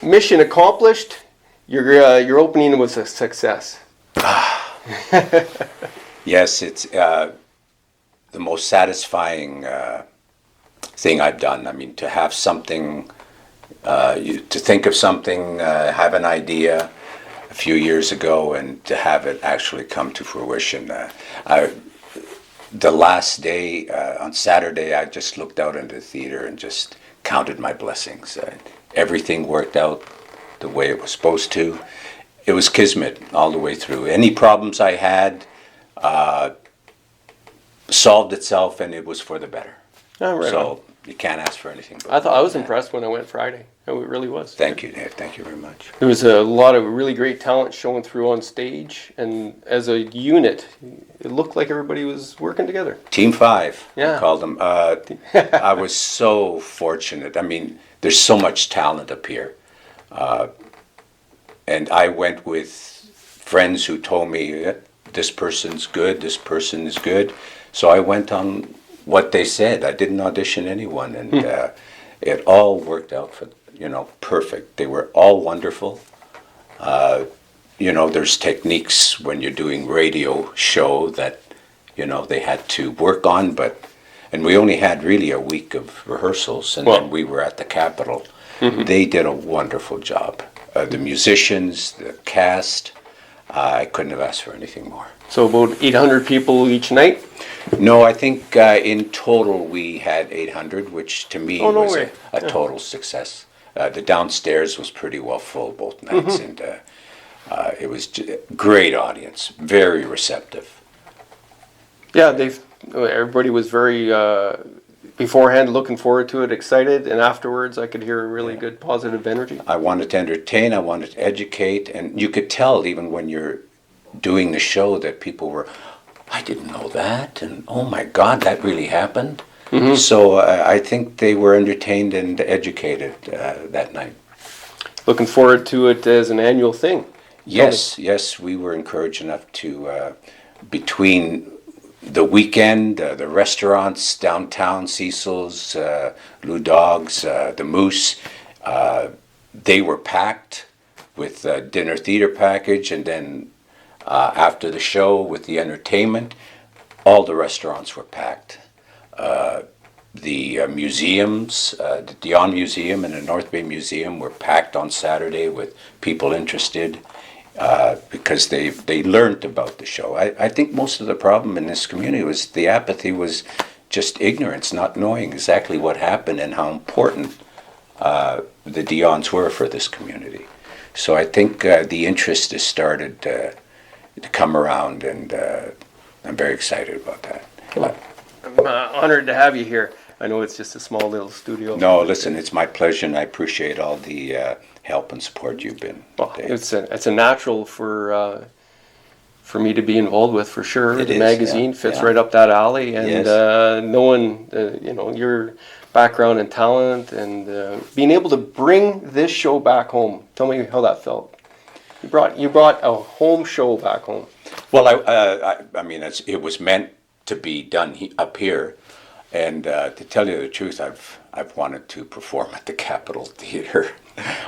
Mission accomplished. Your opening was a success. Yes, it's the most satisfying thing I've done. I mean, to have something, to think of something, have an idea a few years ago, and to have it actually come to fruition. The last day, on Saturday, I just looked out into the theater and just counted my blessings. Everything worked out the way it was supposed to. It was kismet all the way through. Any problems I had solved itself, and it was for the better. Oh, right on. So you can't ask for anything. I was impressed when I went Friday. It really was. Thank you, Dave. Thank you very much. There was a lot of really great talent showing through on stage, and as a unit, it looked like everybody was working together. Team 5, Yeah. we called them. I was so fortunate. I mean, there's so much talent up here. And I went with friends who told me, this person's good, this person is good. So I went on what they said. I didn't audition anyone, and it all worked out for, perfect. They were all wonderful. There's techniques when you're doing radio show that, they had to work on, and we only had really a week of rehearsals, and then we were at the Capitol. Mm-hmm. They did a wonderful job. The musicians, the cast, I couldn't have asked for anything more. So about 800 people each night? No, I think in total we had 800, which to me was a total success. The downstairs was pretty well full both nights, mm-hmm. and it was a great audience, very receptive. Yeah, everybody was very, beforehand looking forward to it, excited, and afterwards I could hear a really good positive energy. I wanted to entertain, I wanted to educate, and you could tell even when you're doing the show that people were, I didn't know that, and oh my God, that really happened. Mm-hmm. So I think they were entertained and educated that night. Looking forward to it as an annual thing. Yes, we were encouraged enough to, between the weekend, the restaurants downtown, Cecil's, Lou Dogs, the Moose, they were packed with dinner theater package, and then after the show with the entertainment, all the restaurants were packed. The museums, the Dionne Museum and the North Bay Museum were packed on Saturday with people interested because they learned about the show. I think most of the problem in this community was the apathy was just ignorance, not knowing exactly what happened and how important the Dionnes were for this community. So I think the interest has started to come around, and I'm very excited about that. I'm honored to have you here. I know it's just a small little studio. No, listen, it's my pleasure, and I appreciate all the help and support you've been. Well, it's a natural for me to be involved with, for sure. The magazine fits right up that alley, and knowing your background and talent, and being able to bring this show back home. Tell me how that felt. You brought a home show back home. Well, I mean, it was meant to be done up here, and to tell you the truth, I've wanted to perform at the Capitol Theatre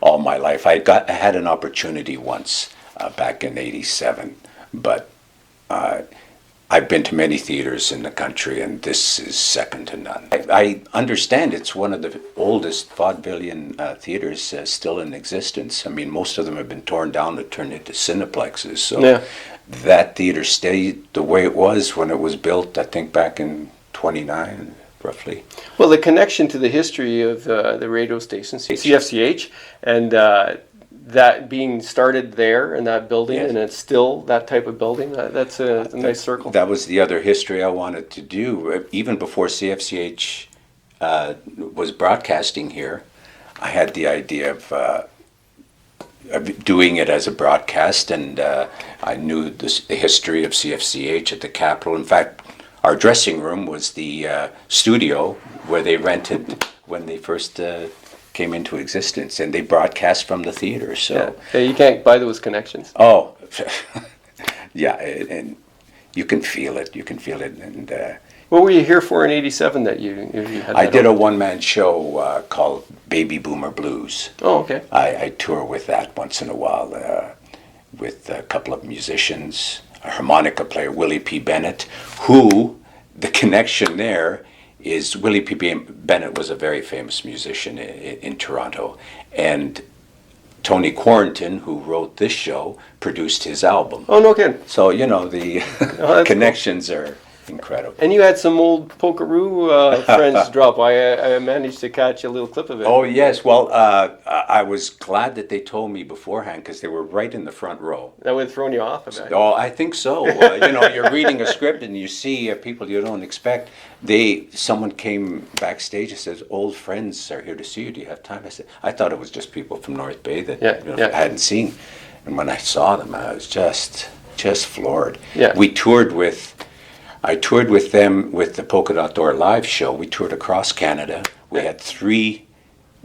all my life. I had an opportunity once back in '87, but I've been to many theaters in the country, and this is second to none. I understand it's one of the oldest vaudevillian theaters still in existence. I mean, most of them have been torn down and turned into cineplexes. So that theater stayed the way it was when it was built, I think back in '29, roughly. Well, the connection to the history of the radio station, CFCH, and that being started there in that building, and it's still that type of building, that's a nice circle. That was the other history I wanted to do. Even before CFCH was broadcasting here, I had the idea of doing it as a broadcast, and I knew the history of CFCH at the Capitol. In fact, our dressing room was the studio where they rented when they first came into existence, and they broadcast from the theater. So you can't buy those connections. Oh, yeah, and you can feel it. You can feel it, and What were you here for in '87 that you had? I did a one-man show called Baby Boomer Blues. Oh, okay. I tour with that once in a while with a couple of musicians, a harmonica player, Willie P. Bennett, who, the connection there is Willie P. Bennett was a very famous musician in Toronto, and Tony Quaranton, who wrote this show, produced his album. Oh, no kidding. So, the connections are incredible. And you had some old Pokeroo friends drop by. I managed to catch a little clip of it. Oh, yes. Well, I was glad that they told me beforehand because they were right in the front row. That would have thrown you off a bit. Oh, I think so. You're reading a script and you see people you don't expect. Someone came backstage and says, "Old friends are here to see you. Do you have time?" I said, I thought it was just people from North Bay that I hadn't seen. And when I saw them, I was just floored. Yeah. I toured with them with the Polka Dot Door live show. We toured across Canada. We had 3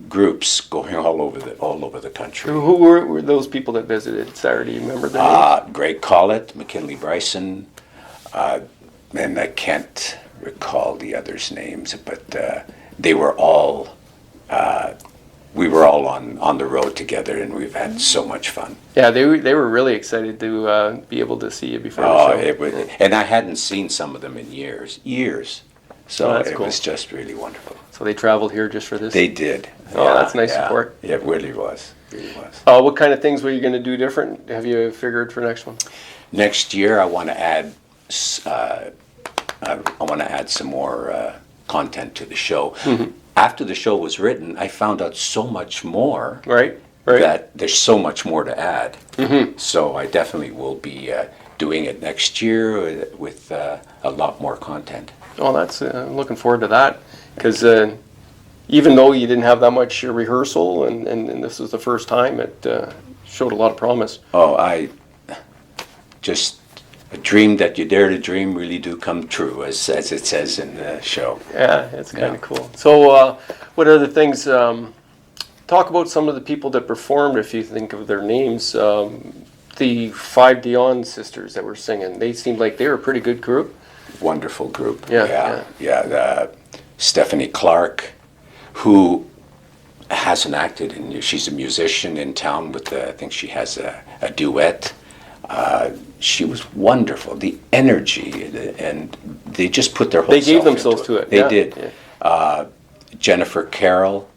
groups going all over the country. Who were those people that visited Saturday? You remember their names? Greg Collett, McKinley Bryson, and I can't recall the others' names, but they were all. We were all on the road together, and we've had so much fun. Yeah, they were really excited to be able to see you before the show. And I hadn't seen some of them in years. So it cool. was just really wonderful. So they traveled here just for this? They did. Oh, that's nice support. Yeah, it really was. What kind of things were you going to do different? Have you figured for next one? Next year, I want to add. I want to add some more content to the show. Mm-hmm. After the show was written, I found out so much more. Right. That there's so much more to add. Mm-hmm. So I definitely will be doing it next year with a lot more content. Oh, that's looking forward to that, because even though you didn't have that much rehearsal and this was the first time, it showed a lot of promise. Oh, a dream that you dare to dream really do come true, as it says in the show. Yeah, it's kind of cool. So what other things, talk about some of the people that performed, if you think of their names. The 5 Dionne sisters that were singing, they seemed like they were a pretty good group. Wonderful group. Yeah. Stephanie Clarke, who hasn't acted, she's a musician in town with I think she has a duet. She was wonderful. The energy, and they just put their whole self They gave themselves into to it. They did. Yeah. Jennifer Carroll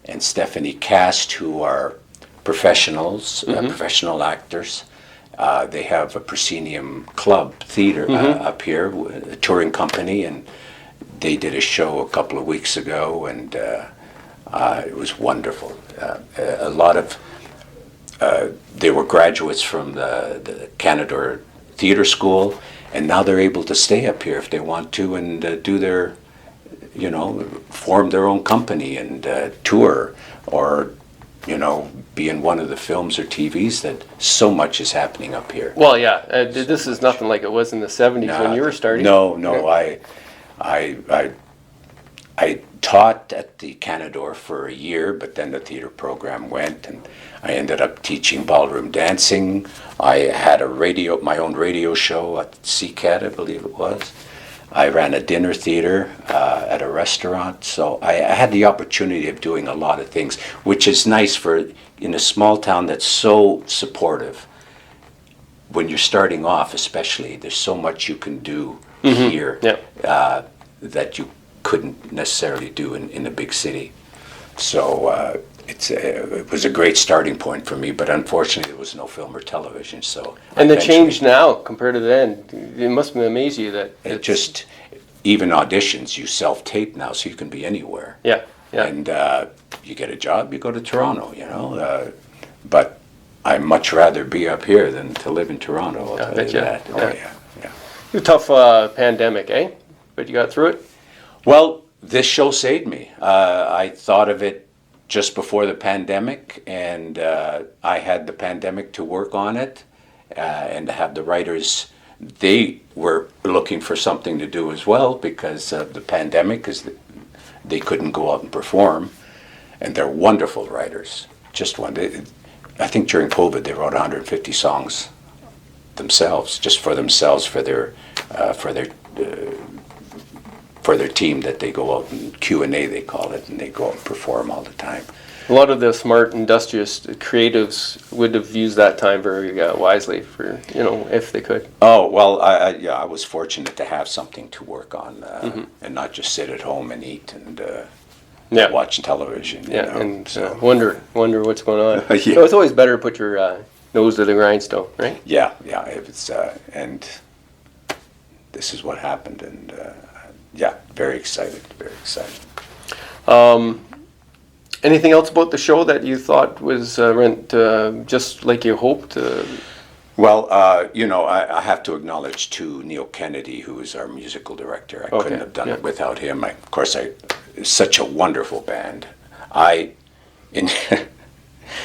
and Stephanie Kast, who are professionals, professional actors. They have a proscenium club theater up here, a touring company, and they did a show a couple of weeks ago, and it was wonderful. A lot of they were graduates from the Canada Theatre School, and now they're able to stay up here if they want to and do their, form their own company and tour, or be in one of the films or TVs. That so much is happening up here. Well, yeah, this is nothing like it was in the 70s when you were starting. No, I taught at the Canador for a year, but then the theater program went, and I ended up teaching ballroom dancing. I had my own radio show at CCAT, I believe it was. I ran a dinner theater at a restaurant, so I had the opportunity of doing a lot of things, which is nice in a small town that's so supportive. When you're starting off, especially, there's so much you can do here that you couldn't necessarily do in a big city. So it was a great starting point for me, but unfortunately there was no film or television. So and the change now compared to then, it must amaze you that it just, even auditions, you self-tape now, so you can be anywhere. Yeah. And you get a job, you go to Toronto, but I'd much rather be up here than to live in Toronto. I'll tell you that. Oh yeah. It was a tough pandemic, eh? But you got through it? Well, this show saved me. I thought of it just before the pandemic, and I had the pandemic to work on it, and to have the writers. They were looking for something to do as well because of the pandemic, because they couldn't go out and perform, and they're wonderful writers. Just one. I think during COVID they wrote 150 songs themselves, just for themselves, for their for their team that they go out and Q&A, they call it, and they go out and perform all the time. A lot of the smart, industrious creatives would have used that time very wisely for, if they could. Oh, well, I was fortunate to have something to work on and not just sit at home and eat and watch television. Wonder what's going on. Yeah. So it's always better to put your nose to the grindstone, right? Yeah. If it's and this is what happened, and very excited. Anything else about the show that you thought was went just like you hoped? Well, I have to acknowledge too Neil Kennedy, who is our musical director. I couldn't have done it without him. It's such a wonderful band.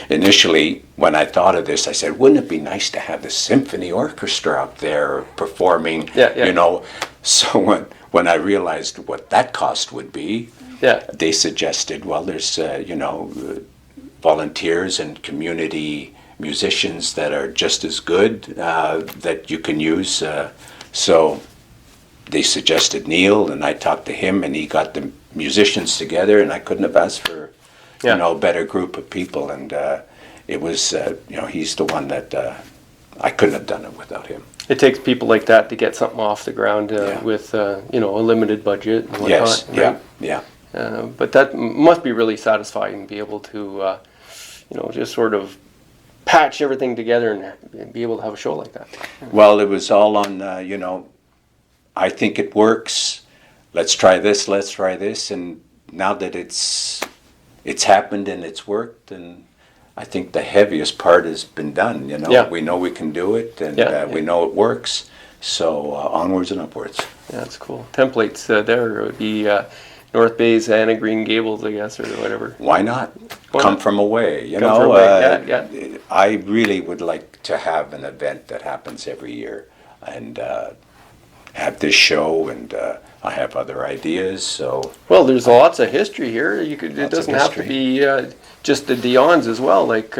Initially, when I thought of this, I said, wouldn't it be nice to have the symphony orchestra up there performing? So when I realized what that cost would be, they suggested, well, there's volunteers and community musicians that are just as good that you can use. So they suggested Neil, and I talked to him, and he got the musicians together, and I couldn't have asked for a better group of people. And it was he's the one that I couldn't have done it without him. It takes people like that to get something off the ground with a limited budget and whatnot. Yes, right? yeah. But that must be really satisfying to be able to, just sort of patch everything together and be able to have a show like that. Well, it was all on, I think it works. Let's try this. And now that it's happened and it's worked, and I think the heaviest part has been done. We know we can do it, and we know it works. So onwards and upwards. Yeah, that's cool. Templates there would be North Bay's Anna Green Gables, I guess, or whatever. Why not? Come from away. I really would like to have an event that happens every year, and have this show, and I have other ideas. So there's lots of history here. It doesn't have to be just the Dionnes as well. Like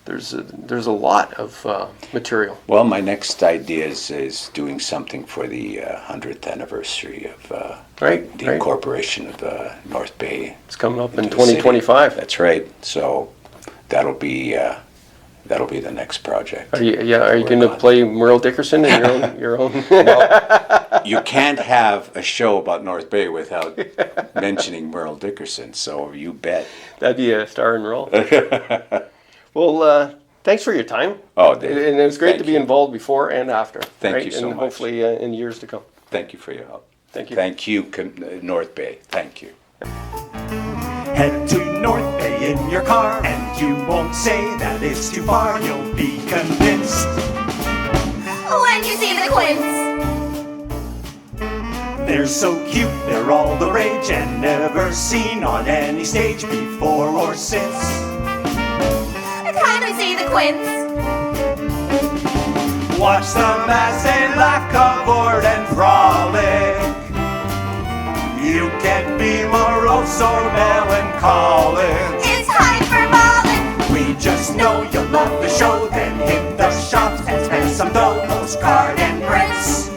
there's a lot of material. Well, my next idea is doing something for the 100th anniversary of the incorporation of North Bay. It's coming up in 2025. That's right. So that'll be the next project. Are you going to play Merle Dickerson in your own? Well, you can't have a show about North Bay without mentioning Merle Dickerson. So you bet. That'd be a star and roll. Well, thanks for your time. Oh, Dave, and it was great to be involved before and after. Thank you so much. And hopefully in years to come. Thank you for your help. Thank you. Thank you, North Bay. Thank you. Head to North Bay in your car, and you won't say that it's too far. You'll be convinced when you see the Quints. They're so cute, they're all the rage, and never seen on any stage before or since. Come and see the Quints. Watch them as they laugh, cavort, and frolic. You can't be morose or melancholic. It's hyperbolic. We just know you'll love the show. Then hit the shops and spend some dough. Postcard and prints.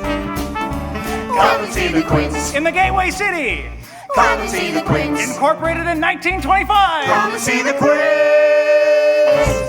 Come and see the Quints. In the Gateway City. Come and see the Quints. Incorporated in 1925. Come and see the Quints.